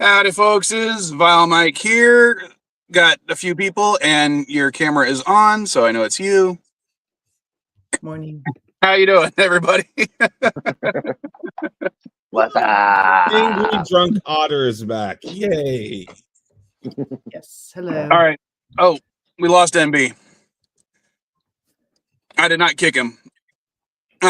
Howdy, folks. Is Vile Mike here. Got a few people, and your camera is on, so I know it's you. Morning. How you doing, everybody? What's up? Angry Drunk Otter is back. Yay. Yes. Hello. All right. Oh, we lost MB. I did not kick him. So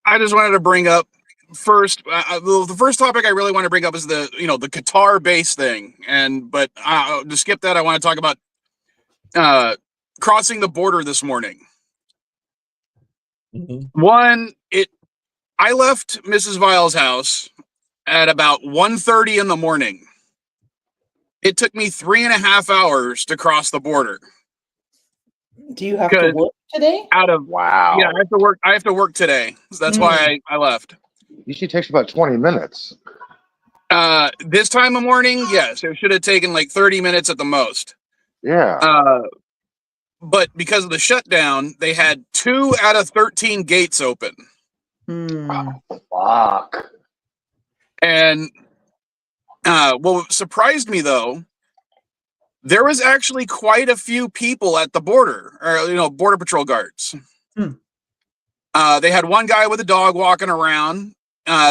I just wanted to bring up first. The first topic I really want to bring up is the Qatar base thing, but to skip that, I want to talk about crossing the border this morning. Mm-hmm. I left Mrs. Vile's house at about 1:30 in the morning. It took me 3.5 hours to cross the border. Do you have to work today? Wow. Yeah, I have to work today. So that's why I left. Usually takes about 20 minutes. This time of morning, yes, it should have taken like 30 minutes at the most. Yeah. But because of the shutdown, they had 2 out of 13 gates open. Oh, fuck. And what surprised me, though, there was actually quite a few people at the border, or border patrol guards. They had one guy with a dog walking around.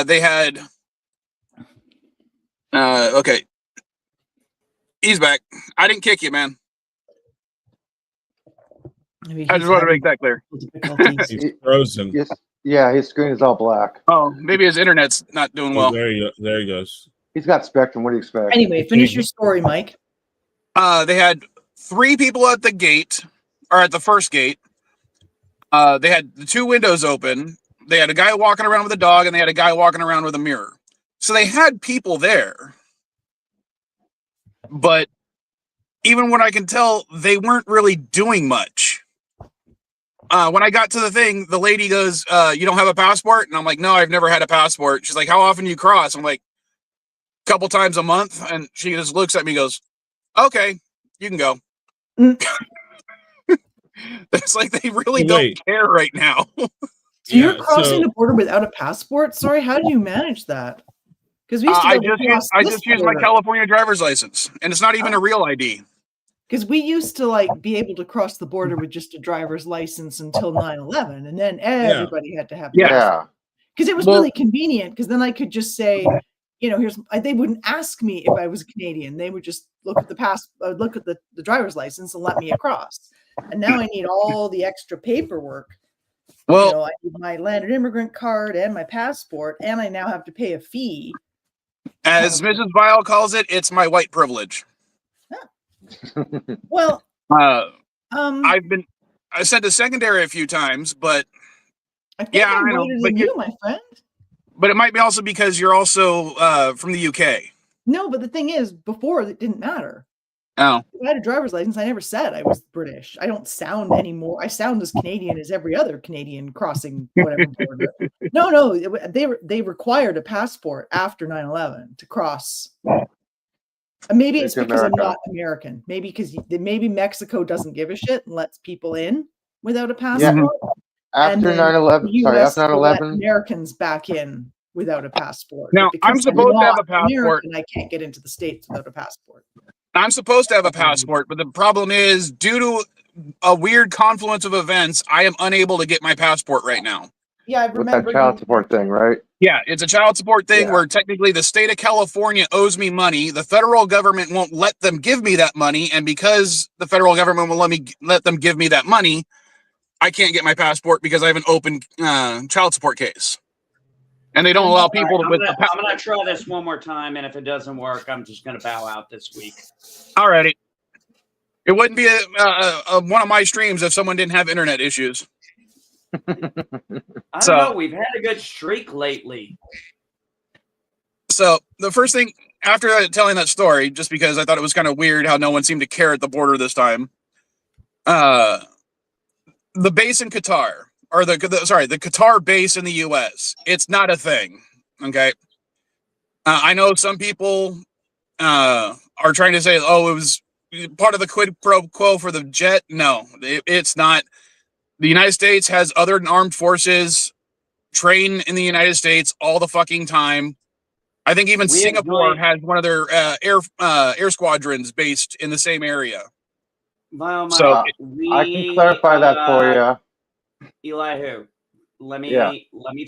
They had okay, he's back. I didn't kick you, man. I just want to make that clear. He's frozen. Yes. Yeah, his screen is all black. Oh, maybe his internet's not doing well. There he goes. He's got Spectrum. What do you expect? Anyway, finish your story, Mike. They had 3 people at the gate, or at the first gate. They had the 2 windows open. They had a guy walking around with a dog, and they had a guy walking around with a mirror. So they had people there. But even what I can tell, they weren't really doing much. When I got to the thing, the lady goes, you don't have a passport? And I'm like, no, I've never had a passport. She's like, how often do you cross? I'm like, a couple times a month. And she just looks at me and goes, okay, you can go. It's like they really don't care right now. So you're crossing the border without a passport? Sorry, how do you manage that? Because we used I just use my California driver's license, and it's not even a real ID. Because we used to be able to cross the border with just a driver's license until 9/11, and then everybody had to have. Yeah. Because it was really convenient. Because then I could just say, they wouldn't ask me if I was a Canadian. They would just look at the driver's license and let me across. And now I need all the extra paperwork. Well, I need my landed immigrant card and my passport, and I now have to pay a fee. As Mrs. Vile calls it, it's my white privilege. Well, I sent to secondary a few times, but I think I know. But you, my friend. But it might be also because you're also from the UK. No, but the thing is, before it didn't matter. Oh. I had a driver's license. I never said I was British. I don't sound anymore. I sound as Canadian as every other Canadian crossing whatever border. No, they required a passport after 9/11 to cross. Maybe it's because I'm not American. Maybe maybe Mexico doesn't give a shit and lets people in without a passport. Yeah. After 9/11, Americans back in without a passport. Now, I'm supposed to have a passport. And I can't get into the States without a passport. I'm supposed to have a passport, but the problem is, due to a weird confluence of events, I am unable to get my passport right now. Yeah, I remember. With that child support thing, right? Yeah, it's a child support thing where technically the state of California owes me money. The federal government won't let them give me that money, and because the federal government will let them give me that money, I can't get my passport because I have an open child support case. And they don't allow people to. I'm gonna try this one more time, and if it doesn't work, I'm just gonna bow out this week. Alrighty. It wouldn't be one of my streams if someone didn't have internet issues. I don't know. We've had a good streak lately. So the first thing after telling that story, just because I thought it was kind of weird how no one seemed to care at the border this time, the base in Qatar. Or the Qatar base in the U.S. It's not a thing, okay? I know some people are trying to say, oh, it was part of the quid pro quo for the jet. No, it's not. The United States has other armed forces train in the United States all the fucking time. I think even We have Singapore joint- has one of their air squadrons based in the same area. Well, So, I can clarify that for you. Elihu, let me Yeah.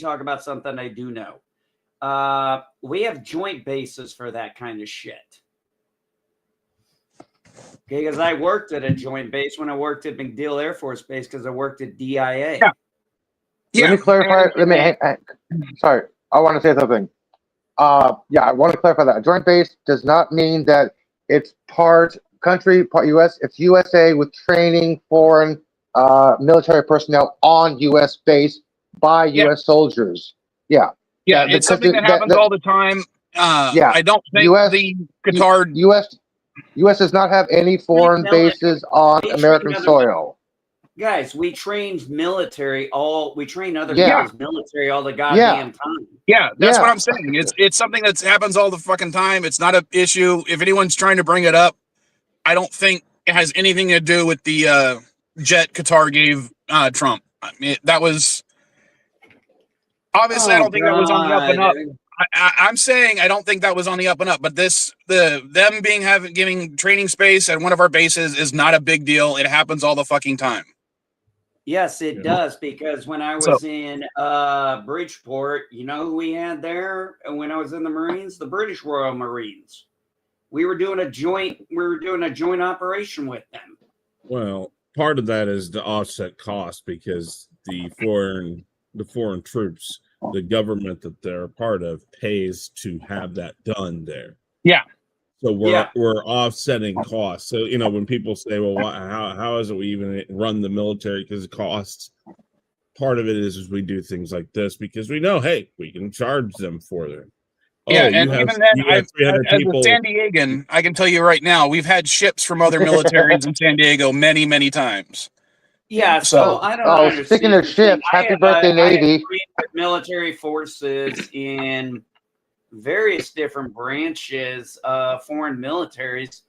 talk about something I do know. We have joint bases for that kind of shit. Okay, because I worked at a joint base when I worked at MacDill Air Force Base because I worked at DIA. Yeah. Let me clarify. Sorry, I want to say something. Yeah, I want to clarify that. A joint base does not mean that it's part U.S. It's USA with training foreign military personnel on U.S. base by U.S. soldiers. Yeah. Yeah, it's something that happens all the time. Yeah. I don't think US the Qatar U.S. does not have any foreign bases on American soil. Guys, we train military we train other Yeah. people's military all the goddamn time. Yeah, that's Yeah. what I'm saying. It's something that happens all the fucking time. It's not an issue. If anyone's trying to bring it up, I don't think it has anything to do with the jet Qatar gave Trump. I mean, that was obviously I don't think that was on the up and up. I'm saying I don't think that was on the up and up, but them giving training space at one of our bases is not a big deal. It happens all the fucking time. Yes, it does, because when I was in Bridgeport, you know who we had there when I was in the Marines? The British Royal Marines. We were doing a joint operation with them. Well, part of that is to offset costs because the foreign troops, the government that they're a part of, pays to have that done there. Yeah. So we're offsetting costs. So when people say, "Well, how is it we even run the military because of costs?" Part of it is we do things like this because we know, hey, we can charge them for them. Yeah, and even then, as a San Diegan, I can tell you right now, we've had ships from other militaries in San Diego many, many times. Yeah, so I don't understand. Speaking of ships, happy birthday, Navy. Military forces in various different branches of foreign militaries.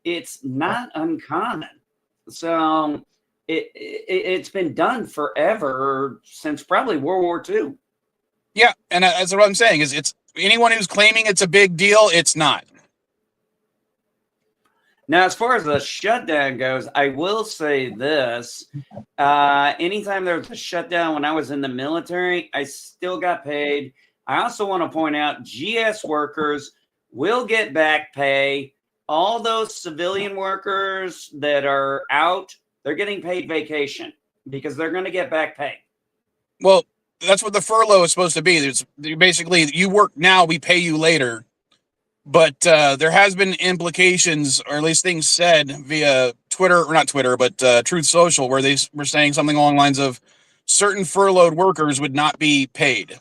It's not uncommon. So it's been done forever, since probably World War II. Yeah, and that's what I'm saying is it's anyone who's claiming it's a big deal, it's not. Now, as far as the shutdown goes, I will say this. Anytime there was a shutdown when I was in the military, I still got paid. I also want to point out GS workers will get back pay. All those civilian workers that are out, they're getting paid vacation because they're going to get back pay. Well, that's what the furlough is supposed to be. There's basically, you work now, we pay you later. But there has been implications, or at least things said via Twitter, or not Twitter, but Truth Social, where they were saying something along the lines of certain furloughed workers would not be paid.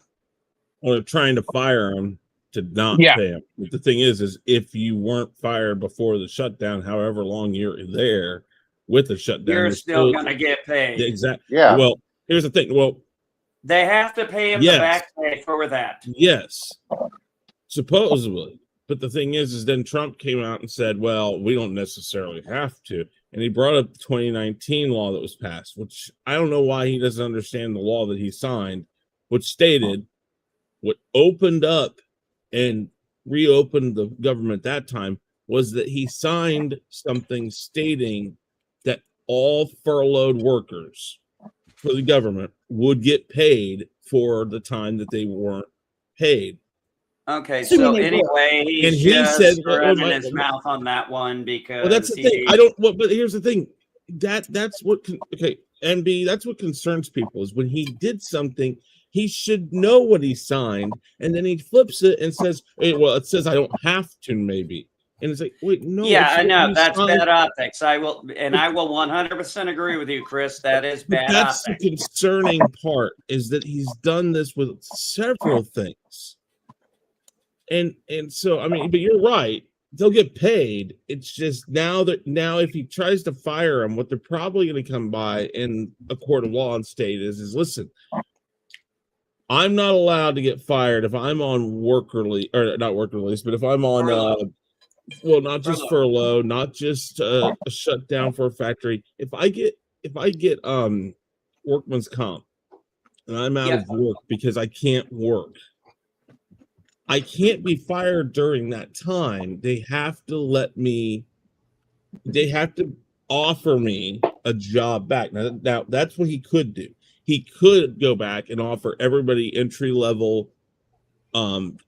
Well, they're trying to fire them to not pay them. But the thing is if you weren't fired before the shutdown, however long you're there with the shutdown, you're still going to get paid. Exactly. Yeah. Well, here's the thing. Well, they have to pay him the back pay for that. Yes, supposedly. But the thing is then Trump came out and said, well, we don't necessarily have to. And he brought up the 2019 law that was passed, which I don't know why he doesn't understand the law that he signed, which stated what opened up and reopened the government that time was that he signed something stating that all furloughed workers for the government would get paid for the time that they weren't paid. Okay, so anyway, he said running his mouth on that one because that's the thing. But here's the thing. That's what NB, that's what concerns people is when he did something, he should know what he signed, and then he flips it and says, hey, well, it says I don't have to, maybe. And it's like, wait, no. Yeah, I know that's bad optics. I will 100% agree with you, Chris. That is bad optics. That's the concerning part is that he's done this with several things. And so, I mean, but you're right. They'll get paid. It's just now if he tries to fire him, what they're probably going to come by in a court of law and state is listen, I'm not allowed to get fired if I'm on work release, or not work release, but if I'm on, not just furlough, not just a shutdown for a factory. If I get workman's comp and I'm out of work because I can't work, I can't be fired during that time. They have to offer me a job back. Now that's what he could do. He could go back and offer everybody entry level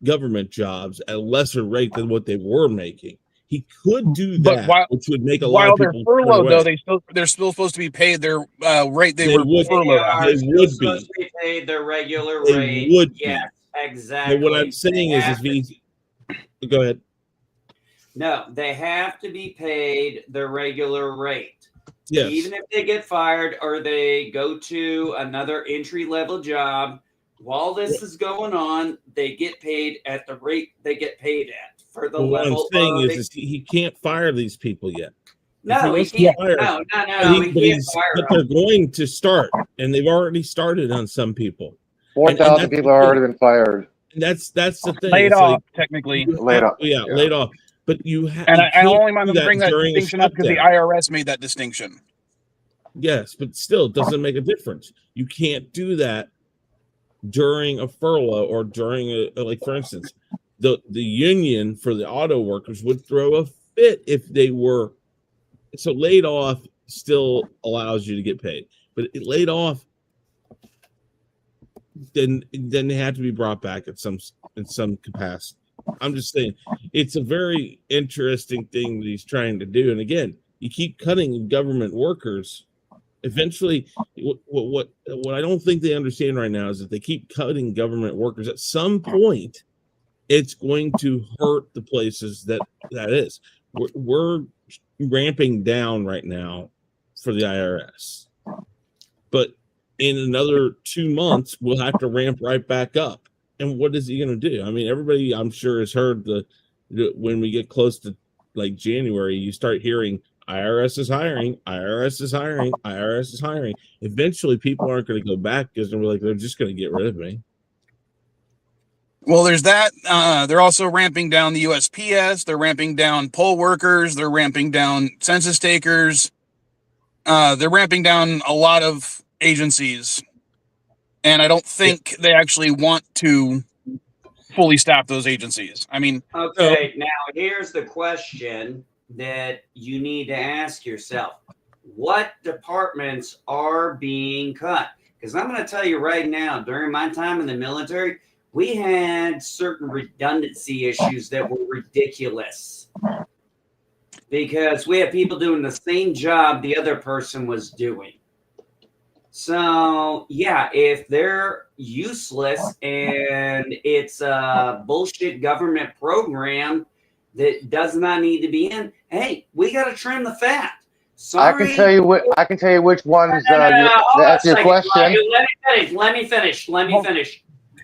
government jobs at a lesser rate than what they were making. He could do that, which would make a lot of people furloughed, though, they're still supposed to be paid their rate they were furloughed at. They would supposed to be paid their regular They rate. would Yes, exactly. But what I'm saying is go ahead. No, they have to be paid their regular rate. Yes. Even if they get fired or they go to another entry level job, while this is going on, they get paid at the rate they get paid at for the level. What I'm saying is he can't fire these people yet. No, he can't. Fire, no, he can't fire but they're going to start, and they've already started on some people. 4,000 people have already been fired. And that's the thing. Laid it's off, technically. Laid off. Yeah, laid off. But you have. And I only want to bring that distinction up because the IRS made that distinction. Yes, but still, it doesn't make a difference. You can't do that during a furlough or during like, for instance, the union for the auto workers would throw a fit if they were. So laid off still allows you to get paid, but it laid off, then they have to be brought back in some capacity. I'm just saying it's a very interesting thing that he's trying to do. And again, you keep cutting government workers. Eventually, what I don't think they understand right now is that they keep cutting government workers. At some point, it's going to hurt the places that is. We're ramping down right now for the IRS, but in another 2 months, we'll have to ramp right back up. And what is he going to do? I mean, everybody, I'm sure, has heard when we get close to like January, you start hearing IRS is hiring, IRS is hiring, IRS is hiring. Eventually, people aren't going to go back because they're just going to get rid of me. Well, there's that. They're also ramping down the USPS. They're ramping down poll workers. They're ramping down census takers. They're ramping down a lot of agencies. And I don't think they actually want to fully staff those agencies. I mean, okay, now here's the question that you need to ask yourself. What departments are being cut? Because I'm going to tell you right now, during my time in the military, we had certain redundancy issues that were ridiculous. Because we had people doing the same job the other person was doing. So, yeah, if they're useless and it's a bullshit government program that does not need to be in, hey, we got to trim the fat. Sorry. I can tell you which ones. That's your question. Let me finish.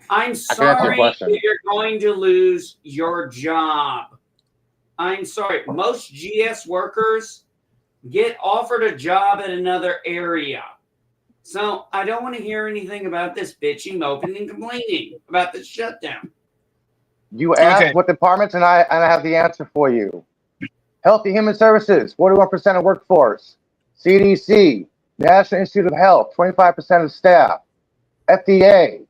I'm sorry that you're going to lose your job. I'm sorry. Most GS workers get offered a job at another area. So I don't want to hear anything about this bitching, moping, and complaining about the shutdown. You asked what departments, and I have the answer for you. Health and Human Services, 41% of workforce. CDC, National Institute of Health, 25% of staff. FDA,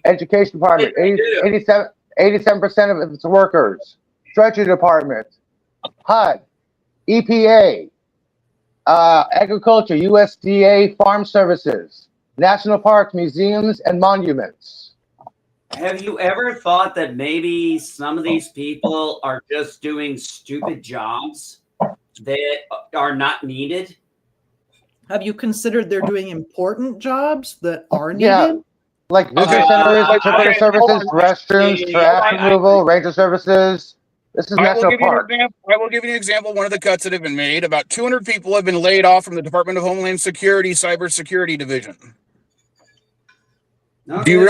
Education Department, 87% of its workers. Treasury Department, HUD, EPA, Agriculture, USDA, Farm Services, National Parks, Museums, and Monuments. Have you ever thought that maybe some of these people are just doing stupid jobs that are not needed? Have you considered they're doing important jobs that are needed? Yeah, like visitor centers, temporary services, restrooms, trash removal, ranger services. This is National Park. I will give you an example. One of the cuts that have been made, about 200 people have been laid off from the Department of Homeland Security Cybersecurity Division. Okay, Do you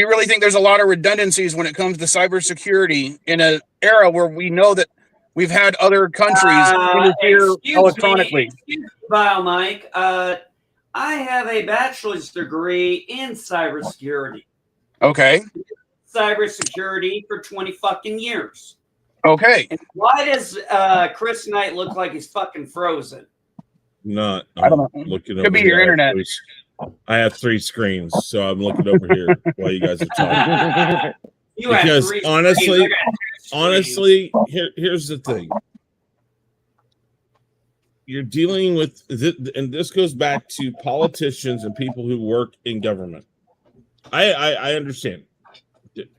really think there's a lot of redundancies when it comes to cybersecurity in an era where we know that we've had other countries interfere electronically? Excuse me, Mike. I have a bachelor's degree in cybersecurity. Okay. Cybersecurity for 20 fucking years. Okay. And why does Chris Knight look like he's fucking frozen? I don't know. Looking Could be your internet. I have 3 screens, so I'm looking over here while you guys are talking. You had Because three honestly, streams. I got two streams. here's the thing. You're dealing with, and this goes back to politicians and people who work in government. I understand.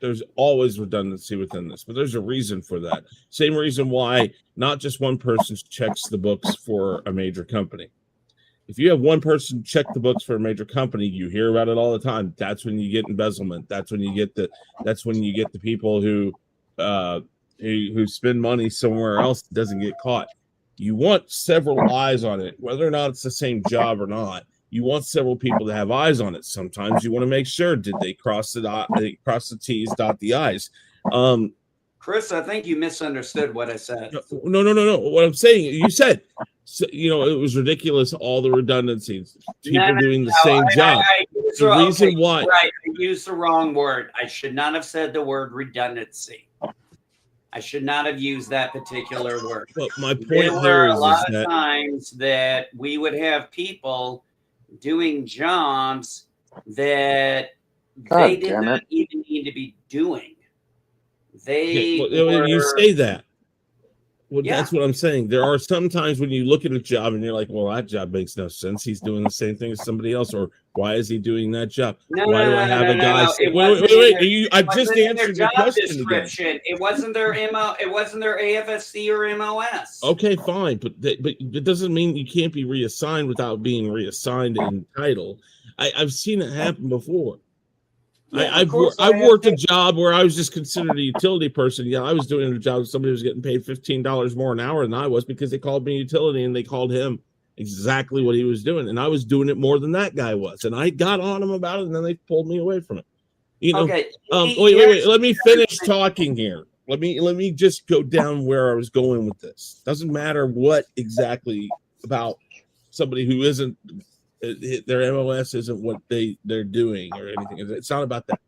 There's always redundancy within this, but there's a reason for that. Same reason why not just one person checks the books for a major company. If you have one person check the books for a major company, you hear about it all the time. That's when you get embezzlement. That's when you get the people who spend money somewhere else that doesn't get caught. You want several eyes on it, whether or not it's the same job or not. You want several people to have eyes on it. Sometimes you want to make sure, did they cross the T's, dot the I's. Chris, I think you misunderstood what I said. No. What I'm saying, you said, it was ridiculous, all the redundancies, people doing the same job. The reason why. Right, I used the wrong word. I should not have said the word redundancy. I should not have used that particular word. But my point there here were is a lot of that times that we would have people doing jobs that they did not even need to be doing. You say that. Well, that's what I'm saying. There are some times when you look at a job and you're like, well, that job makes no sense. He's doing the same thing as somebody else, or why is he doing that job? Why do I have a guy? Wait. I just answered your question again. It wasn't their MO. It wasn't their AFSC or MOS. Okay, fine, but it doesn't mean you can't be reassigned without being reassigned in title. I've seen it happen before. Yeah, I've worked a job where I was just considered a utility person. Yeah, I was doing a job. Somebody was getting paid $15 more an hour than I was because they called me utility and they called him exactly what he was doing. And I was doing it more than that guy was. And I got on him about it and then they pulled me away from it. Okay. Wait. Let me finish talking here. Let me just go down where I was going with this. Doesn't matter what exactly about somebody who isn't, their MOS isn't what they're doing or anything. It's not about that.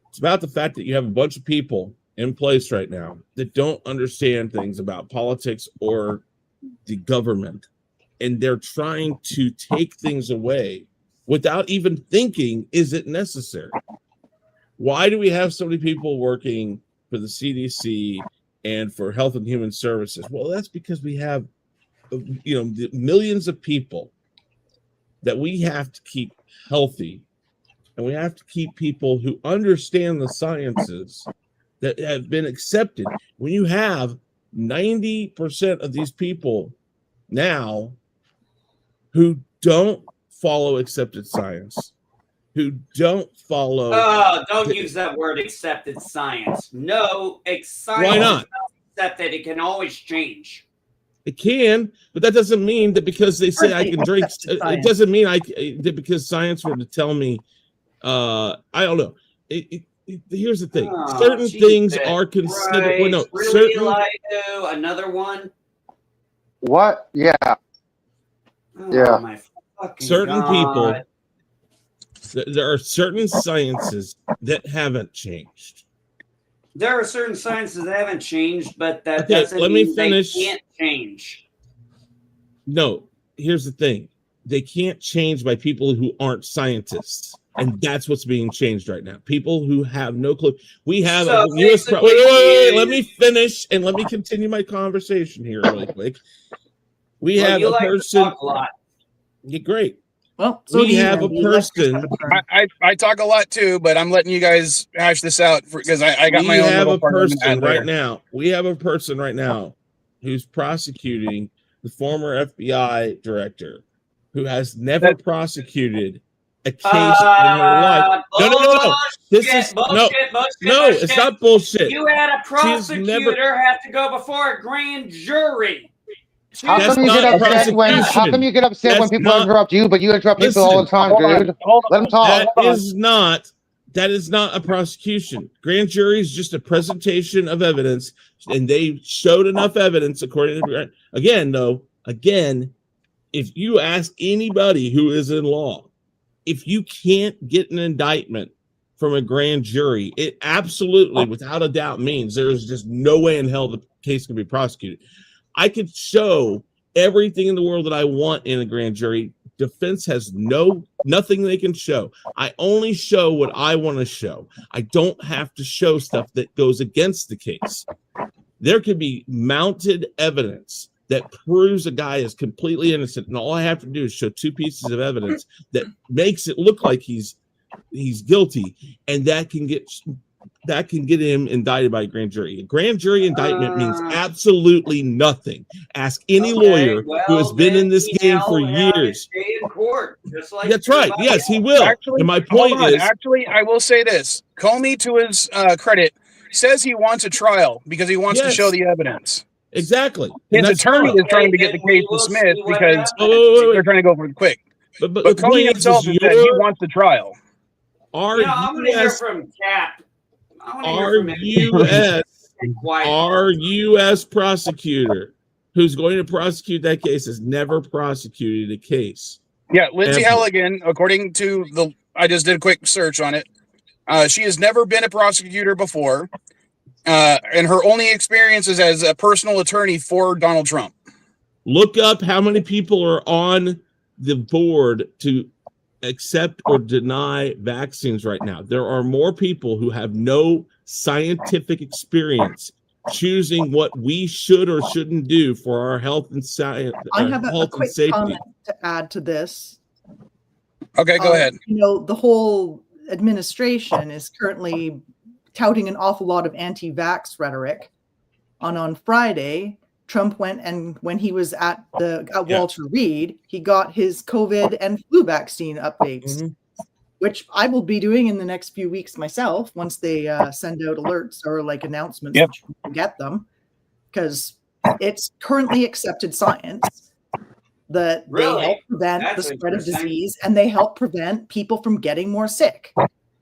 It's about the fact that you have a bunch of people in place right now that don't understand things about politics or the government, and they're trying to take things away without even thinking, is it necessary? Why do we have so many people working for the CDC and for Health and Human Services? Well, that's because we have the millions of people that we have to keep healthy, and we have to keep people who understand the sciences that have been accepted. When you have 90% of these people now who don't follow accepted science, who don't follow. Don't use that word, accepted science. No, science. Why not? Accepted. It can always change. It can, but that doesn't mean that because they say I can drink. It doesn't mean that because science were to tell me. I don't know. Here's the thing: certain things are considered. Well, no, really, another one. What? Yeah. Oh, my fucking certain God. people. There are certain sciences that haven't changed. There are certain sciences that haven't changed, but that doesn't mean they can't change. No, here's the thing. They can't change by people who aren't scientists. And that's what's being changed right now. People who have no clue. We have a U.S. Wait, let me finish and let me continue my conversation here really quick. We have a person. To talk a lot. Yeah, great. Well, we have a person. I talk a lot too, but I'm letting you guys hash this out because I got my own little part of it right now. We have a person right now who's prosecuting the former FBI director who has never prosecuted a case in her life. No. This is bullshit. It's not bullshit. You had a prosecutor have to go before a grand jury. How come you get upset when people interrupt you, but you interrupt people all the time, dude? Let them talk. That is not a prosecution. Grand jury is just a presentation of evidence, and they showed enough evidence according to again, if you ask anybody who is in law, if you can't get an indictment from a grand jury, it absolutely, without a doubt, means there is just no way in hell the case can be prosecuted. I could show everything in the world that I want in a grand jury, defense has nothing they can show. I only show what I want to show. I don't have to show stuff that goes against the case. There could be mounted evidence that proves a guy is completely innocent, and all I have to do is show 2 pieces of evidence that makes it look like he's guilty, and that can get him indicted by a grand jury. A grand jury indictment means absolutely nothing. Ask any lawyer who has been in this game for years. In court, just like that's right. Yes, he will. Actually, and my point is, actually, I will say this: Comey, to his credit, says he wants a trial because he wants to show the evidence. Exactly. His attorney is trying to get the case dismissed because they're trying to go for it quick. But Comey himself said he wants the trial. I'm going to hear from Cap. Our U.S. prosecutor who's going to prosecute that case has never prosecuted a case. Yeah, Lindsay Halligan, according to I just did a quick search on it. She has never been a prosecutor before. And her only experience is as a personal attorney for Donald Trump. Look up how many people are on the board to accept or deny vaccines right now. There are more people who have no scientific experience choosing what we should or shouldn't do for our health and science. I have a quick comment to add to this. Okay, go ahead. The whole administration is currently touting an awful lot of anti-vax rhetoric. On Friday, Trump went, and when he was at Walter Reed, he got his COVID and flu vaccine updates, which I will be doing in the next few weeks myself once they send out alerts or like announcements that you can get them, because it's currently accepted science that they help prevent the spread of disease and they help prevent people from getting more sick.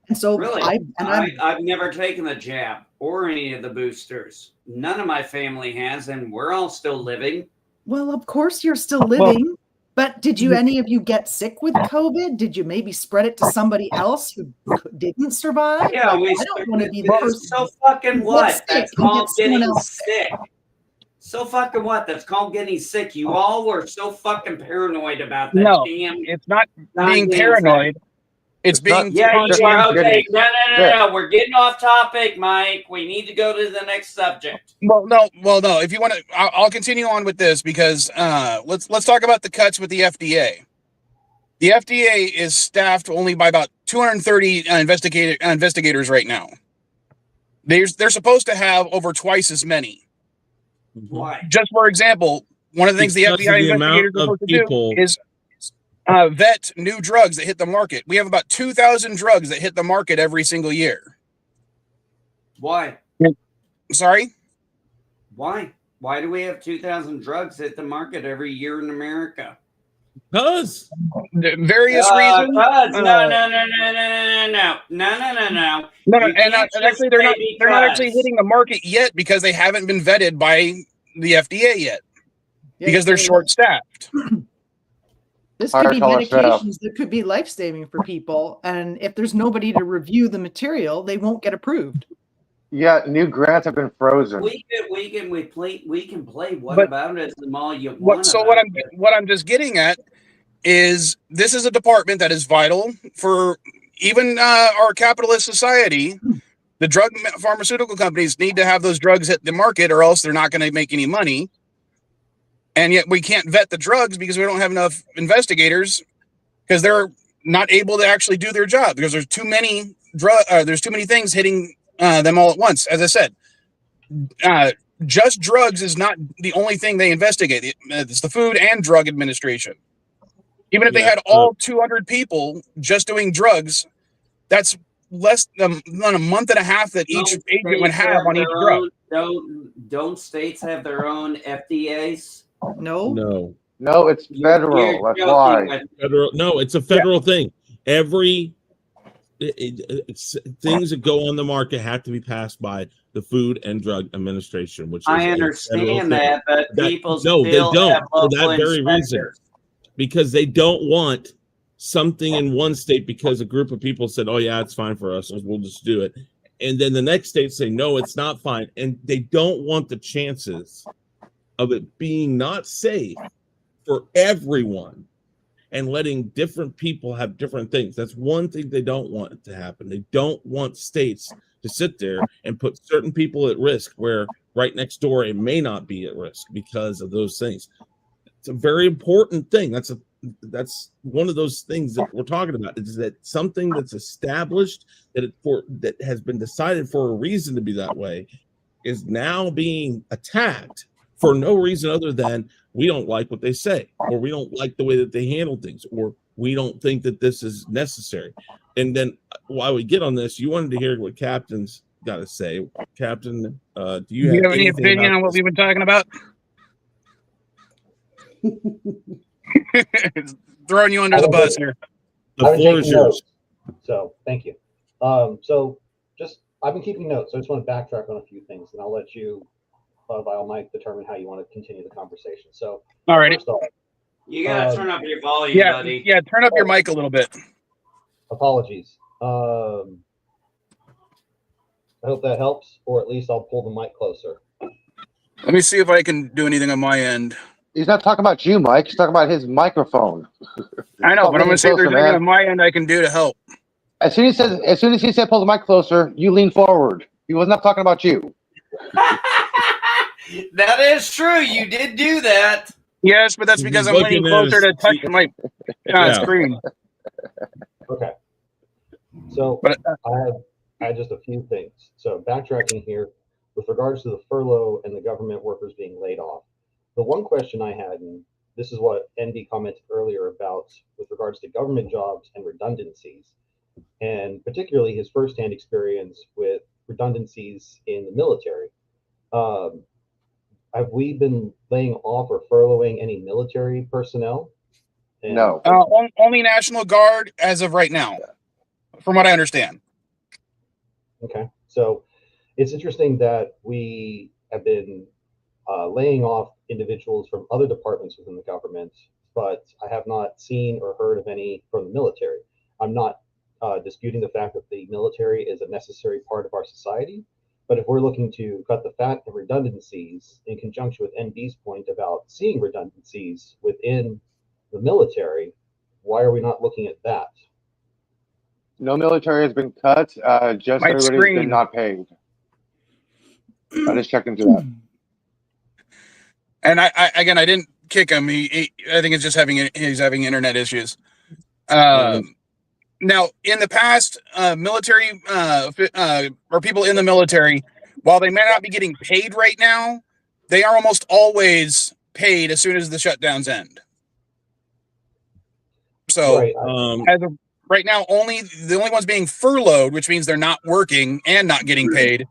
And so I've never taken the jab or any of the boosters. None of my family has, and we're all still living. Well, of course you're still living, but did any of you get sick with COVID? Did you maybe spread it to somebody else who didn't survive? Yeah, I don't want to be the person. So fucking what? That's called getting sick. So fucking what? That's called getting sick. You all were so fucking paranoid about that. No, it's not being paranoid. It's being okay. No. We're getting off topic, Mike. We need to go to the next subject. Well, no. If you want to, I'll continue on with this because let's talk about the cuts with the FDA. The FDA is staffed only by about 230 investigators right now. They're supposed to have over twice as many. Why? Just for example, one of the things the FBI investigators are supposed to do is vet new drugs that hit the market. We have about 2,000 drugs that hit the market every single year. Why? Sorry? Why? Why do we have 2,000 drugs hit the market every year in America? Because various reasons. No. And actually, they're not actually hitting the market yet because they haven't been vetted by the FDA yet because they're short-staffed. This could be medications that could be life-saving for people, and if there's nobody to review the material, they won't get approved. Yeah, new grants have been frozen. We can play whataboutism all you want. So what I'm just getting at is this is a department that is vital for even our capitalist society. The drug pharmaceutical companies need to have those drugs hit the market, or else they're not going to make any money. And yet we can't vet the drugs because we don't have enough investigators because they're not able to actually do their job because there's too many there's too many things hitting them all at once. As I said, just drugs is not the only thing they investigate. It's the Food and Drug Administration. Even if they had all 200 people just doing drugs, that's less than a month and a half that each agent would have on each drug. Don't states have their own FDAs? No, it's federal. That's why. It's a federal thing. Every things that go on the market have to be passed by the Food and Drug Administration, which I understand that, but people they don't for that very reason, because they don't want something in one state because a group of people said, "Oh yeah, it's fine for us, so we'll just do it," and then the next state say, "No, it's not fine," and they don't want the chances of it being not safe for everyone. and letting different people have different things. That's one thing they don't want to happen. They don't want states to sit there and put certain people at risk where right next door it may not be at risk because of those things. It's a very important thing. That's one of those things that we're talking about. Is that something that's established that has been decided for a reason to be that way is now being attacked for no reason other than we don't like what they say, or we don't like the way that they handle things, or we don't think that this is necessary. And then while we get on this, you wanted to hear what Captain's got to say. Captain, do you have any opinion on what we've been talking about? Throwing you under the bus here. The floor is yours. So thank you. So just I've been keeping notes. So I just want to backtrack on a few things, and I'll let you, by Mike, determine how you want to continue the conversation. So all right, you gotta turn up your volume, buddy. Yeah, turn up your mic a little bit. Apologies. I hope that helps, or at least I'll pull the mic closer. Let me see if I can do anything on my end. He's not talking about you, Mike. He's talking about his microphone. I know, but I'm going to see if there's anything on my end I can do to help. As soon as he said pull the mic closer, you lean forward. He was not talking about you. That is true. You did do that. Yes, but that's because I'm leaning closer to touch my screen. Okay. So I had just a few things. So backtracking here, with regards to the furlough and the government workers being laid off, the one question I had, and this is what NB commented earlier about with regards to government jobs and redundancies, and particularly his firsthand experience with redundancies in the military. Have we been laying off or furloughing any military personnel? And no. Only National Guard as of right now, from what I understand. Okay. So it's interesting that we have been laying off individuals from other departments within the government, but I have not seen or heard of any from the military. I'm not disputing the fact that the military is a necessary part of our society, but if we're looking to cut the fat and redundancies in conjunction with NB's point about seeing redundancies within the military, why are we not looking at that? No military has been cut. Just everybody's been not paid. I just checked into that. And I didn't kick him. I think it's just he's having internet issues. Now, in the past, military or people in the military, while they may not be getting paid right now, they are almost always paid as soon as the shutdowns end. So, as of right now, the only ones being furloughed, which means they're not working and not getting paid,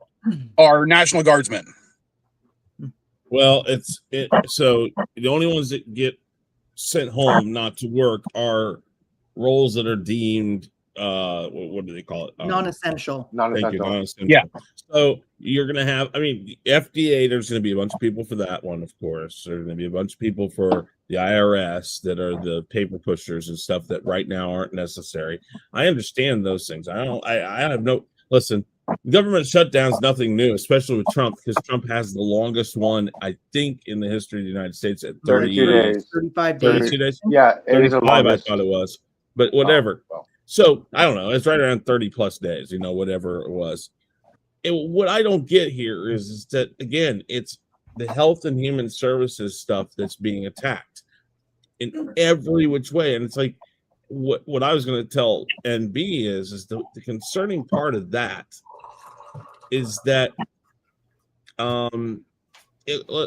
are National Guardsmen. Well, so the only ones that get sent home not to work are roles that are deemed what do they call it? Non-essential. Non-essential. Yeah. So you're gonna have, FDA. There's gonna be a bunch of people for that one, of course. There's gonna be a bunch of people for the IRS that are the paper pushers and stuff that right now aren't necessary. I understand those things. I have no listen. Government shutdown is nothing new, especially with Trump, because Trump has the longest one, I think, in the history of the United States at 32 days. 35 days. 32 days? Yeah, it is a I longest. thought it was. But whatever. Oh, well. So, I don't know. It's right around 30 plus days, whatever it was. What I don't get here is that, again, it's the health and human services stuff that's being attacked in every which way. And it's like, what I was going to tell NB is the concerning part of that is that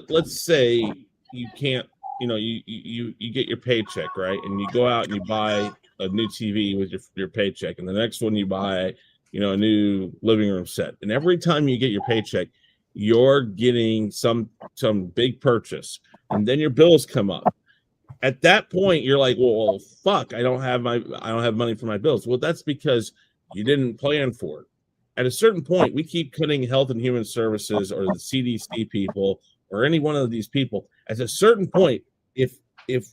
let's say you can't, you get your paycheck, right? And you go out and you buy a new TV with your paycheck, and the next one you buy, a new living room set. And every time you get your paycheck, you're getting some big purchase, and then your bills come up. At that point, you're like, well, fuck, I don't have money for my bills. Well, that's because you didn't plan for it. At a certain point, we keep cutting health and human services or the CDC people or any one of these people. At a certain point, if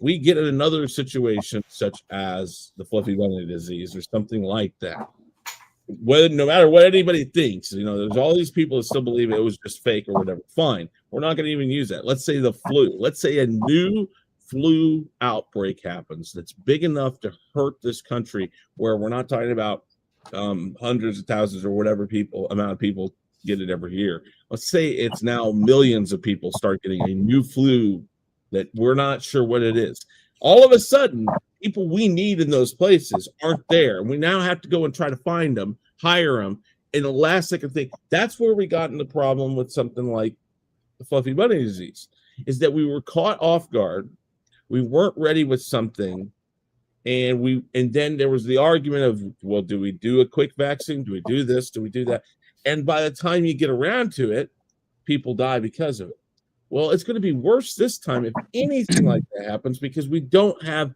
we get in another situation such as the fluffy bunny disease or something like that, no matter what anybody thinks, there's all these people that still believe it was just fake or whatever. Fine, we're not going to even use that. Let's say the flu. Let's say a new flu outbreak happens that's big enough to hurt this country, where we're not talking about hundreds of thousands or whatever amount of people get it every year. Let's say it's now millions of people start getting a new flu that we're not sure what it is. All of a sudden, people we need in those places aren't there. And we now have to go and try to find them, hire them. And the last second thing, that's where we got in the problem with something like the fluffy bunny disease, is that we were caught off guard. We weren't ready with something. And then there was the argument of, well, do we do a quick vaccine? Do we do this? Do we do that? And by the time you get around to it, people die because of it. Well, it's going to be worse this time if anything like that happens, because we didn't have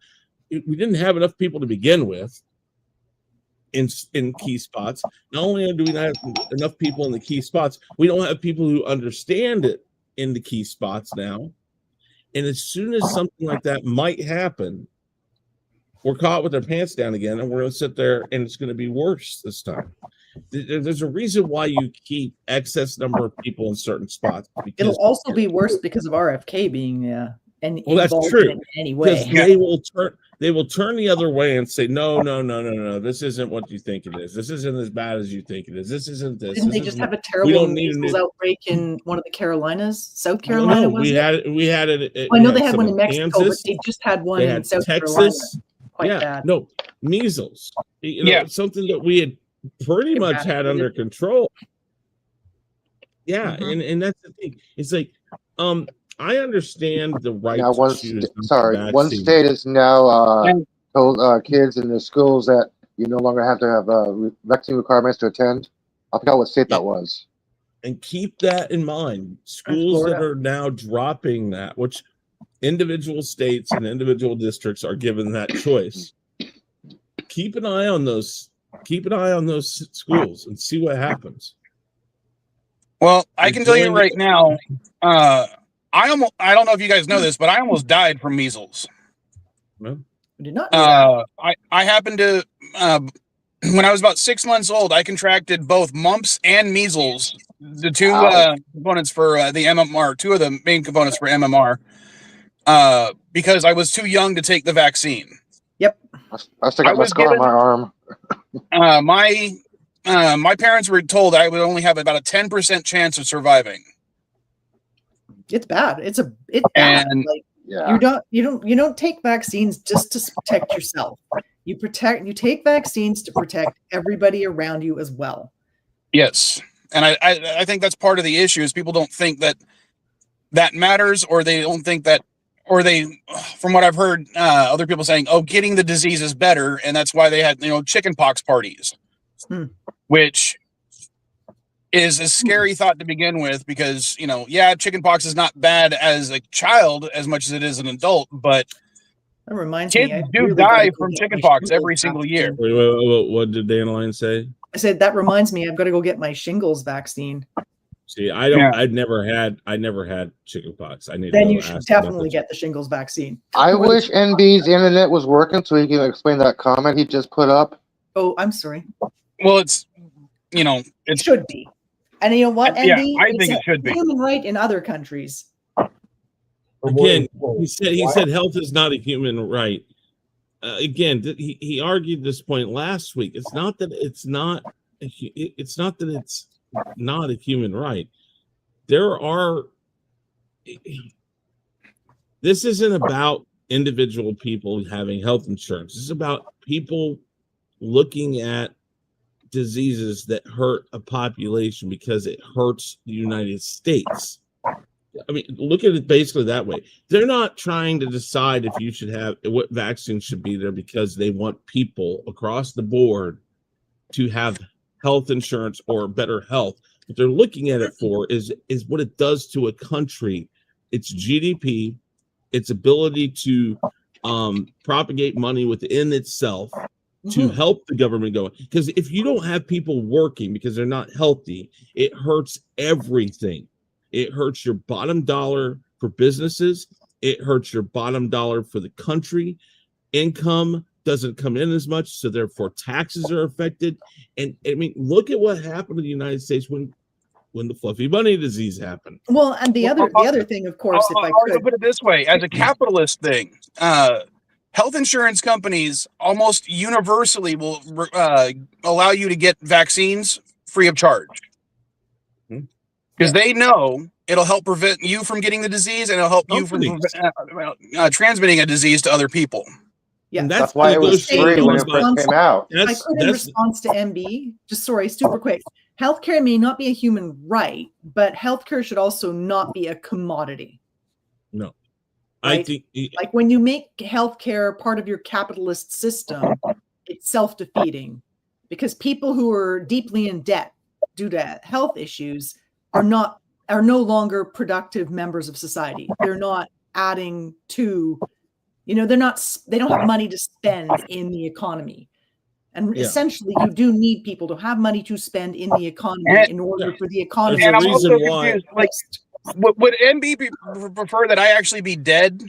enough people to begin with in key spots. Not only do we not have enough people in the key spots, we don't have people who understand it in the key spots now. And as soon as something like that might happen, we're caught with our pants down again, and we're going to sit there, and it's going to be worse this time. There's a reason why you keep excess number of people in certain spots. It'll also be worse because of RFK being that's true. in any way. They will turn the other way and say, no, this isn't what you think it is. This isn't as bad as you think it is. This isn't this. Didn't they just have a terrible measles outbreak in one of the Carolinas, South Carolina? No, we had it. I know they had one in Mexico, Kansas, but they just had one in South Texas. Carolina. Quite bad. No, measles. Something that we had pretty much had under control. Yeah, and that's the thing. It's like, I understand the right to choose. One state is now told kids in the schools that you no longer have to have vaccine requirements to attend. I forgot what state that was. And keep that in mind. Schools that are now dropping that, which individual states and individual districts are given that choice. Keep an eye on those. Keep an eye on those schools and see what happens. Well, I can tell you right now, I don't know if you guys know this, but I almost died from measles. I did not know that. I happened to when I was about 6 months old, I contracted both mumps and measles, the two components for the MMR, two of the main components for MMR, because I was too young to take the vaccine. Yep. I still got my scar on my arm. My parents were told I would only have about a 10% chance of surviving. It's bad. It's bad. Like, you don't take vaccines just to protect yourself. You take vaccines to protect everybody around you as well. Yes. And I think that's part of the issue is people don't think that matters, or they don't think that, or they, from what I've heard, other people saying, oh, getting the disease is better. And that's why they had, chicken pox parties, which is a scary thought to begin with, because, chicken pox is not bad as a child as much as it is an adult, but that reminds kids do die from chicken pox every single year. Wait, what did Dandelion say? I said, that reminds me, I've got to go get my shingles vaccine. See, I don't. Yeah. I never had chicken pox. Then you should definitely get the shingles vaccine. I wish NB's internet was working so he can explain that comment he just put up. Oh, I'm sorry. Well, it should be. And you know what, NB? Yeah, I think it should be human right in other countries. Again, he said health is not a human right. Again, he argued this point last week. It's not that it's not a human right. This isn't about individual people having health insurance. This is about people looking at diseases that hurt a population because it hurts the United States. I mean, look at it basically that way. They're not trying to decide if you should have what vaccine should be there because they want people across the board to have health insurance or better health. What they're looking at it for is what it does to a country, its GDP, its ability to propagate money within itself to help the government go. Because if you don't have people working because they're not healthy, it hurts everything. It hurts your bottom dollar for businesses. It hurts your bottom dollar for the country. Income doesn't come in as much, so therefore taxes are affected. And I mean, look at what happened to the United States when when the fluffy bunny disease happened. Well, and the other thing, of course, if I I'll could, put it this way: as a capitalist thing, health insurance companies almost universally will allow you to get vaccines free of charge because they know it'll help prevent you from getting the disease and it'll help you from transmitting a disease to other people. yeah, And That's why it was free when it first came out. if I could, in response to MB, just sorry, super quick. Healthcare may not be a human right, but healthcare should also not be a commodity. No, right? I think like when you make healthcare part of your capitalist system, it's self-defeating because people who are deeply in debt due to health issues are no longer productive members of society. They're not adding to, they don't have money to spend in the economy. And essentially, you do need people to have money to spend in the economy in order for the economy. And I'm reason also why. confused. Like, would MB prefer that I actually be dead?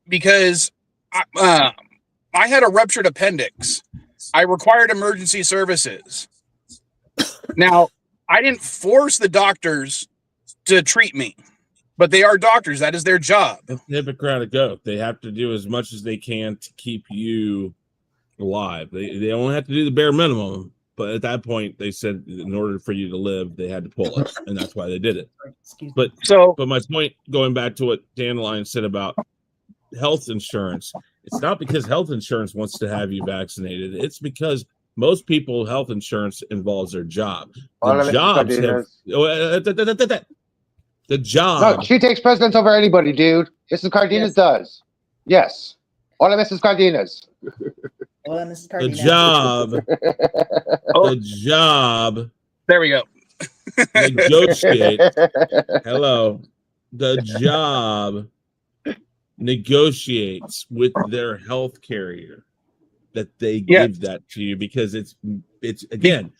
Because I had a ruptured appendix. I required emergency services. Now, I didn't force the doctors to treat me, but they are doctors. That is their job. It's Hippocratic oath. They have to do as much as they can to keep you alive. They only have to do the bare minimum, but at that point they said in order for you to live they had to pull it, and that's why they did it. But my point, going back to what Dandelion said about health insurance, it's not because health insurance wants to have you vaccinated, it's because most people health insurance involves their job. The job. No, she takes precedence over anybody, dude. Mrs. Cardenas does. Yes. Hola, Mrs. Cardenas. Hola, Mrs. The job. There we go. Negotiate. Hello. The job negotiates with their health carrier that they give that to you because it's again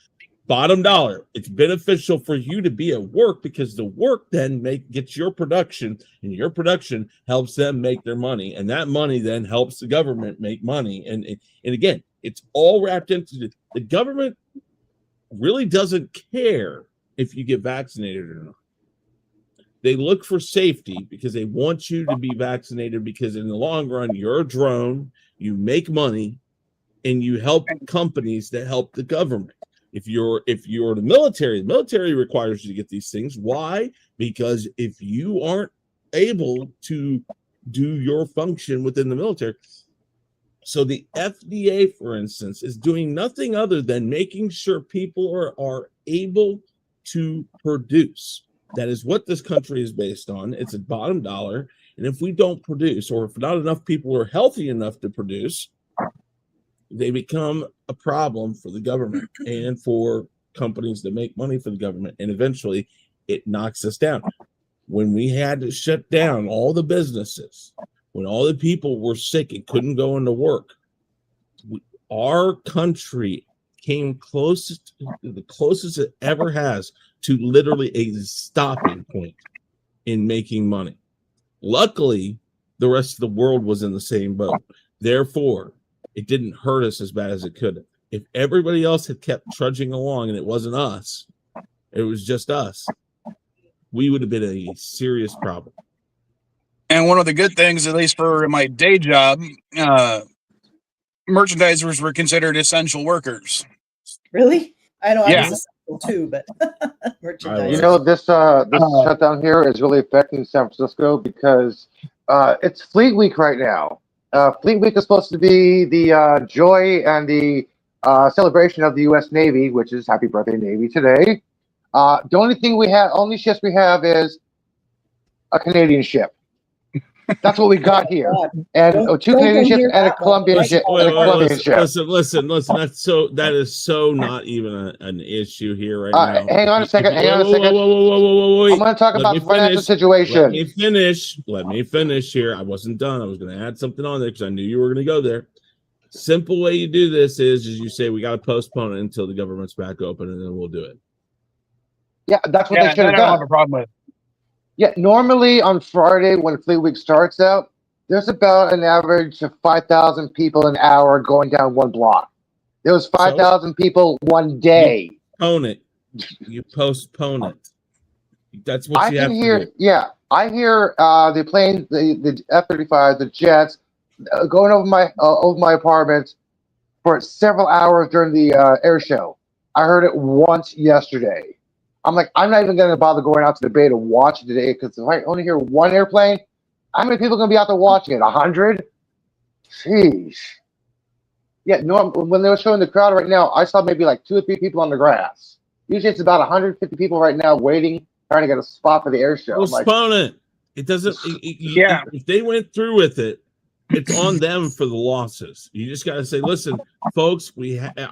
bottom dollar. It's beneficial for you to be at work because the work then gets your production, and your production helps them make their money, and that money then helps the government make money. And again, it's all wrapped into the government really doesn't care if you get vaccinated or not. They look for safety because they want you to be vaccinated because in the long run, you're a drone, you make money, and you help companies that help the government. If you're the military requires you to get these things. Why? Because if you aren't able to do your function within the military. So the FDA, for instance, is doing nothing other than making sure people are able to produce. That is what this country is based on. It's a bottom dollar. And if we don't produce, or if not enough people are healthy enough to produce, they become a problem for the government and for companies that make money for the government. And eventually it knocks us down. When we had to shut down all the businesses, when all the people were sick and couldn't go into work, our country came the closest it ever has to literally a stopping point in making money. Luckily, the rest of the world was in the same boat. Therefore, it didn't hurt us as bad as it could have. If everybody else had kept trudging along and it wasn't us, it was just us, we would have been a serious problem. And one of the good things, at least for my day job, merchandisers were considered essential workers. Really? I know I Yeah. was essential too, but merchandise. You know, this shutdown here is really affecting San Francisco because it's Fleet Week right now. Fleet Week is supposed to be the joy and the celebration of the U.S. Navy, which is Happy Birthday Navy today. The only ships we have is a Canadian ship. That's what we got here, and two Canadian ships and a Colombian ship. Listen. That is so not even an issue here right now. Hang on a second. Whoa. I'm going to talk about the financial situation. Let me finish here. I wasn't done. I was going to add something on there because I knew you were going to go there. Simple way you do this is you say we got to postpone it until the government's back open, and then we'll do it. Yeah, that's what they should have done. I don't have a problem with. Yeah, normally on Friday when Fleet Week starts out, there's about an average of 5,000 people an hour going down one block. There was 5,000 people one day. You postpone it. That's what I you can have hear. to do. Yeah, I hear the plane, the F-35, the jets going over my apartment for several hours during the air show. I heard it once yesterday. I'm like, I'm not even going to bother going out to the bay to watch it today because if I only hear one airplane, how many people are going to be out there watching it? 100? Jeez. Yeah, no. When they were showing the crowd right now, I saw maybe like 2 or 3 people on the grass. Usually it's about 150 people right now waiting, trying to get a spot for the air show. I'm like, Postpone it. It doesn't. Yeah. If they went through with it, it's on them for the losses. You just got to say, listen, folks.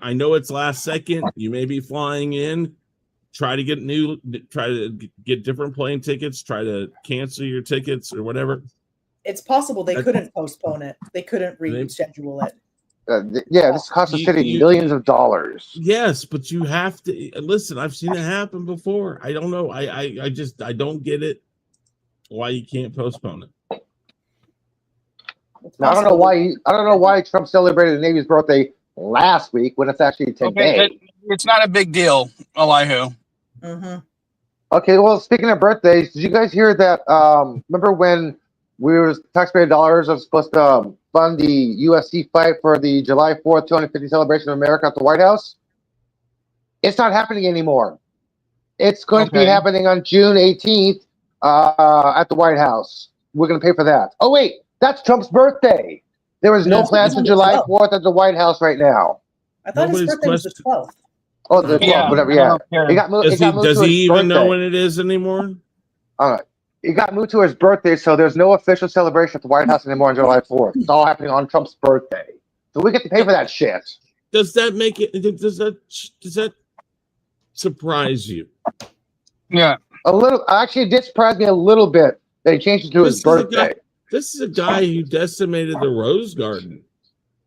I know it's last second. You may be flying in. Try to get different plane tickets. Try to cancel your tickets or whatever. It's possible they couldn't postpone it. They couldn't reschedule it. yeah, this cost the city millions of dollars. Yes, but you have to listen. I've seen it happen before. I don't know. I don't get it. Why you can't postpone it? Now, I don't know why Trump celebrated the Navy's birthday last week when it's actually today. It's not a big deal, Elihu. Mm-hmm. Okay, well, speaking of birthdays, did you guys hear that? Remember when taxpayer dollars are supposed to fund the UFC fight for the July 4th 250 celebration of America at the White House? It's not happening anymore. It's going to be happening on June 18th at the White House. We're going to pay for that. Oh, wait, that's Trump's birthday. There was no plans for July 4th at the White House right now. I thought his birthday was the 12th. Oh, the 12th, whatever, yeah. It got moved Does to he his even birthday. know when it is anymore? All right. It got moved to his birthday, so there's no official celebration at the White House anymore on July 4th. It's all happening on Trump's birthday. So we get to pay for that shit. Does that make it? Does that surprise you? Yeah. A little. Actually, it did surprise me a little bit that he changed it to his birthday. This is a guy who decimated the Rose Garden.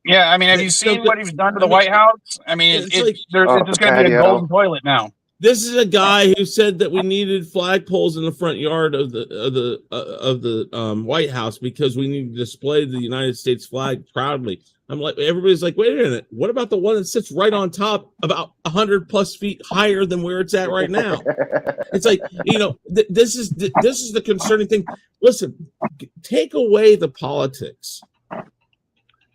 Yeah, I mean, have you seen what he's done to the White House? I mean, it's just going to be a golden toilet now. This is a guy who said that we needed flagpoles in the front yard of the White House because we need to display the United States flag proudly. I'm like, everybody's like, wait a minute, what about the one that sits right on top, about 100+ feet higher than where it's at right now? It's like, this is the concerning thing. Listen, take away the politics.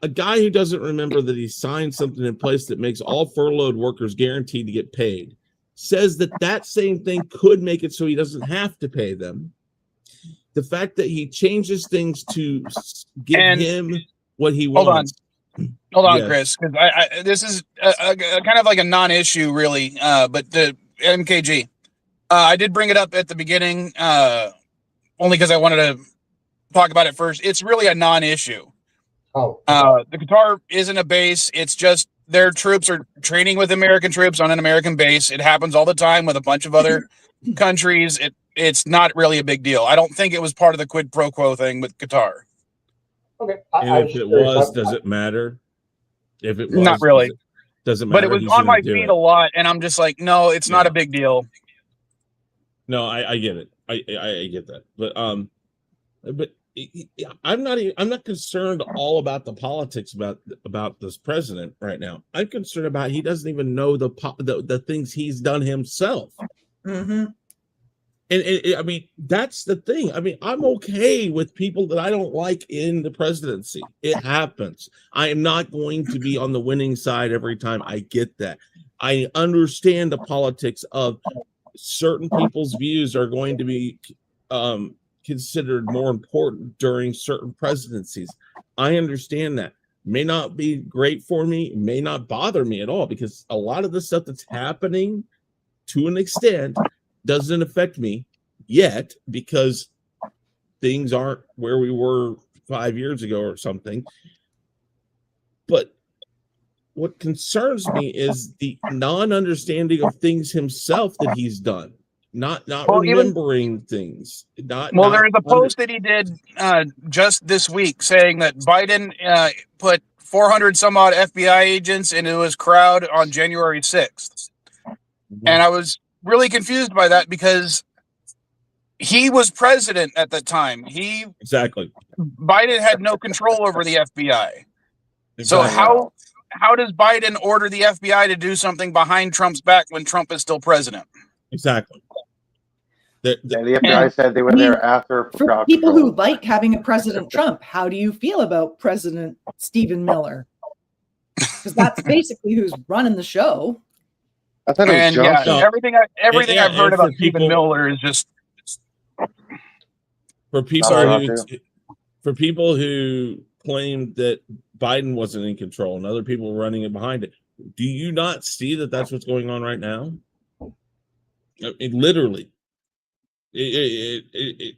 A guy who doesn't remember that he signed something in place that makes all furloughed workers guaranteed to get paid says that same thing could make it so he doesn't have to pay them. The fact that he changes things to give him what he wants. Hold on, Chris, because this is a kind of like a non-issue, really. But the MKG, I did bring it up at the beginning, only because I wanted to talk about it first. It's really a non-issue. The Qatar isn't a base. It's just their troops are training with American troops on an American base. It happens all the time with a bunch of other countries. It's not really a big deal. I don't think it was part of the quid pro quo thing with Qatar. Okay. And if it was, does it matter? If it was, not really. Doesn't matter. But it was on my feed a lot, and I'm just like, no, it's not a big deal. No, I get it. I get that. But I'm not concerned all about the politics about this president right now. I'm concerned about he doesn't even know the things he's done himself. Mm-hmm. And I mean, that's the thing. I mean, I'm okay with people that I don't like in the presidency. It happens. I am not going to be on the winning side every time. I get that. I understand the politics of certain people's views are going to be considered more important during certain presidencies. I understand that. May not be great for me, may not bother me at all, because a lot of the stuff that's happening to an extent doesn't affect me yet because things aren't where we were 5 years ago or something. But what concerns me is the non-understanding of things himself that he's done. Not remembering things. There is a post that he did just this week saying that Biden put 400 some odd FBI agents into his crowd on January 6th. Mm-hmm. And I was really confused by that because he was president at the time. Biden had no control over the FBI. Exactly. So how does Biden order the FBI to do something behind Trump's back when Trump is still president? Exactly. And the FBI said they were there after. For people who like having a President Trump, how do you feel about President Stephen Miller? Because that's basically who's running the show. I thought it was Johnson. Yeah, everything I've heard about Stephen Miller is just for people who claim that Biden wasn't in control and other people running it behind it. Do you not see that that's what's going on right now? Literally, it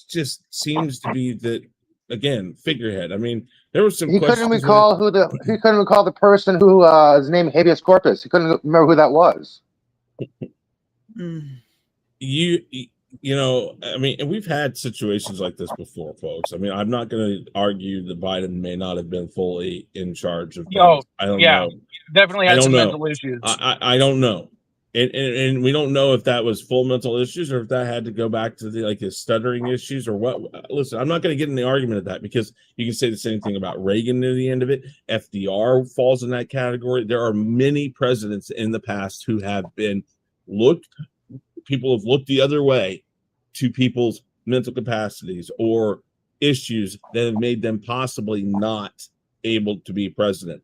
just seems to be that, again, figurehead. I mean, there was some. He couldn't recall the person who his name habeas corpus. He couldn't remember who that was. You know, I mean, and we've had situations like this before, folks. I mean, I'm not going to argue that Biden may not have been fully in charge of things. I don't know. Definitely had some mental issues. I don't know. And we don't know if that was full mental issues or if that had to go back to his stuttering issues or what. Listen, I'm not going to get in the argument of that because you can say the same thing about Reagan near the end of it. FDR falls in that category. There are many presidents in the past who have been people have looked the other way to people's mental capacities or issues that have made them possibly not able to be president.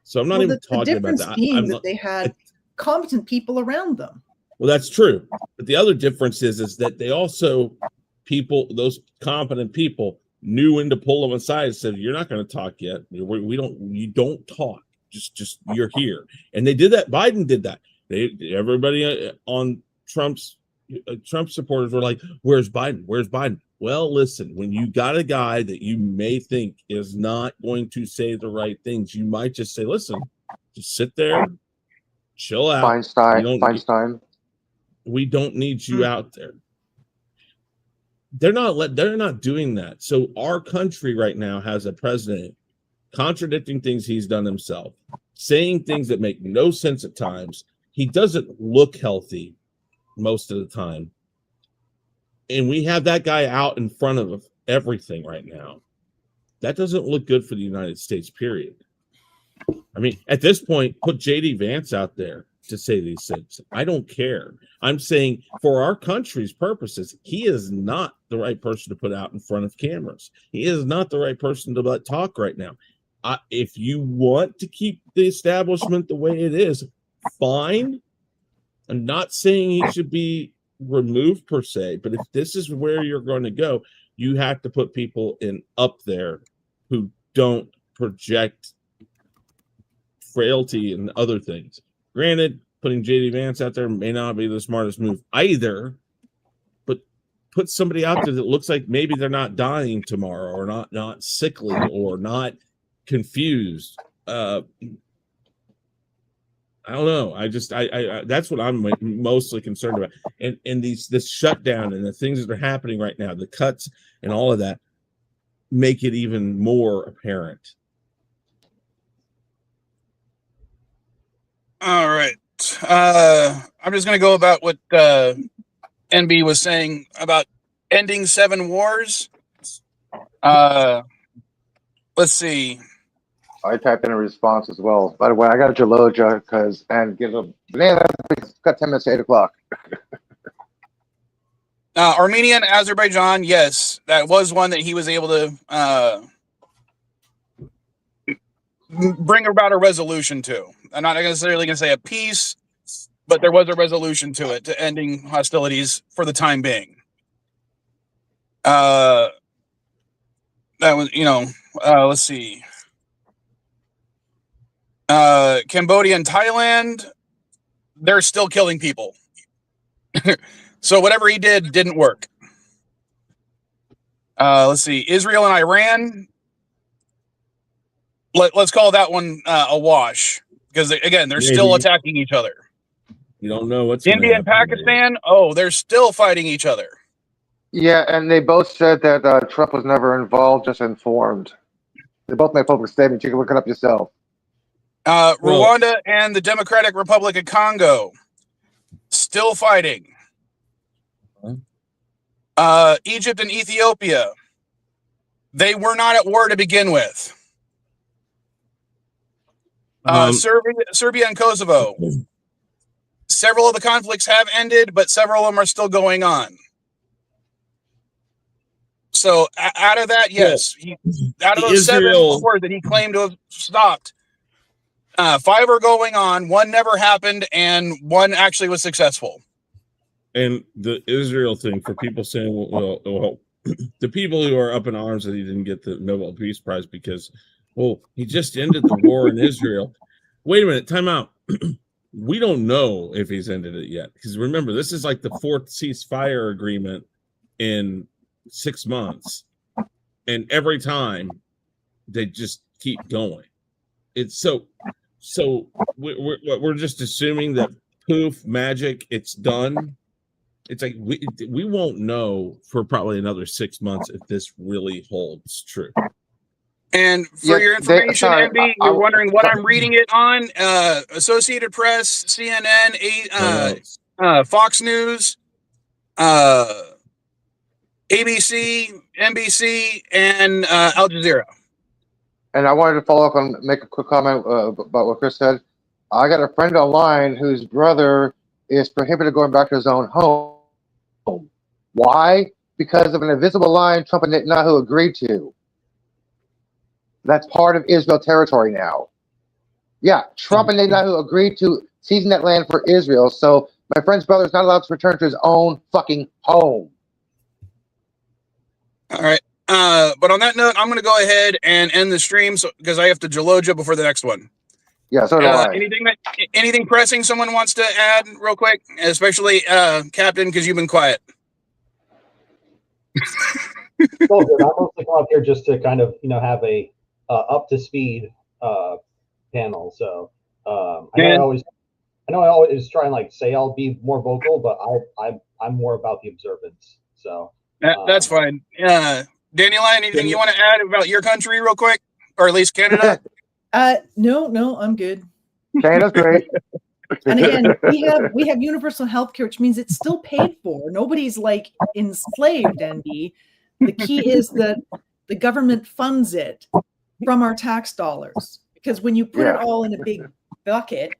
So I'm not even talking about that. Being that they had competent people around them. Well, that's true. But the other difference is that they also, those competent people knew when to pull them aside and said, you're not going to talk yet. You don't talk. Just you're here. And they did that. Biden did that. Everybody on Trump supporters were like, where's Biden? Where's Biden? Well, listen, when you got a guy that you may think is not going to say the right things, you might just say, listen, just sit there, chill out. Feinstein. We don't need you out there. They're not doing that. So our country right now has a president contradicting things he's done himself, saying things that make no sense at times. He doesn't look healthy most of the time. And we have that guy out in front of everything right now. That doesn't look good for the United States, period. I mean, at this point, put J.D. Vance out there to say these things. I don't care. I'm saying for our country's purposes, he is not the right person to put out in front of cameras. He is not the right person to talk right now. If you want to keep the establishment the way it is, fine. I'm not saying he should be removed per se, but if this is where you're going to go, you have to put people up there who don't project frailty and other things. Granted, putting JD Vance out there may not be the smartest move either, but put somebody out there that looks like maybe they're not dying tomorrow or not sickly or not confused. I don't know. I that's what I'm mostly concerned about. And this shutdown and the things that are happening right now, the cuts and all of that make it even more apparent. All right. I'm just going to go about what NB was saying about ending 7 wars. Let's see. I typed in a response as well. By the way, I got a Jaloja got 10 minutes to 8 o'clock. Armenia and Azerbaijan, yes, that was one that he was able to bring about a resolution to. I'm not necessarily going to say a peace, but there was a resolution to it, to ending hostilities for the time being. That was, let's see. Cambodia and Thailand, they're still killing people. So whatever he did didn't work. Let's see. Israel and Iran, let's call that one a wash. Because, again, they're still attacking each other. You don't know what's India and Pakistan, they're still fighting each other. Yeah, and they both said that Trump was never involved, just informed. They both made public statements. You can look it up yourself. Rwanda and the Democratic Republic of Congo, still fighting. Egypt and Ethiopia, they were not at war to begin with. Serbia and Kosovo, several of the conflicts have ended, but several of them are still going on. So out of that, yes, out of those Israel- 7 wars that he claimed to have stopped, 5 are going on. 1 never happened, and 1 actually was successful. And the Israel thing, for people saying, well, the people who are up in arms that he didn't get the Nobel Peace Prize because, well, he just ended the war in Israel. Wait a minute, time out. We don't know if he's ended it yet. Because remember, this is like the 4th ceasefire agreement in 6 months. And every time they just keep going. It's so we're just assuming that poof, magic, it's done. It's like we won't know for probably another 6 months if this really holds true. And for your information, MB, you're wondering what I'm reading it on. Associated Press, CNN, Fox News, ABC, NBC, and Al Jazeera. And I wanted to follow up and make a quick comment about what Chris said. I got a friend online whose brother is prohibited going back to his own home. Why? Because of an invisible line Trump and Netanyahu agreed to. That's part of Israel territory now. Yeah, Trump and Netanyahu agreed to seizing that land for Israel, so my friend's brother is not allowed to return to his own fucking home. All right. But on that note, I'm going to go ahead and end the stream because I have to Geloja before the next one. Yeah, so do I. Anything pressing someone wants to add real quick, especially Captain, because you've been quiet. So good. I mostly come up here just to kind of have a up to speed panel. So I know I always try and like say I'll be more vocal, but I'm more about the observance. So that's fine. Dandelion, anything you want to add about your country real quick, or at least Canada? No, I'm good. Canada's great. And again, we have universal health care, which means it's still paid for. Nobody's like enslaved, ND. The key is that the government funds it from our tax dollars. Because when you put it all in a big bucket,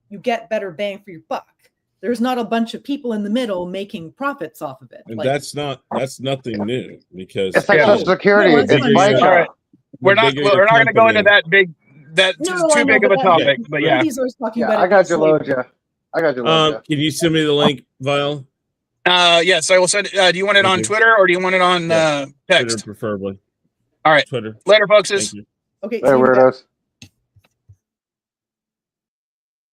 you get better bang for your buck. There's not a bunch of people in the middle making profits off of it. And that's nothing new because it's like Social Security. No, it's like all right. We're not going to go into that big. That's too big of a topic. But yeah, He's always talking about. I got Geloja. Can you send me the link, Vile? Yes, I will send it. Do you want it on Twitter or do you want it on text? Twitter, preferably. All right. Twitter. Later, folks. Thank you. Okay. Hey, weirdos.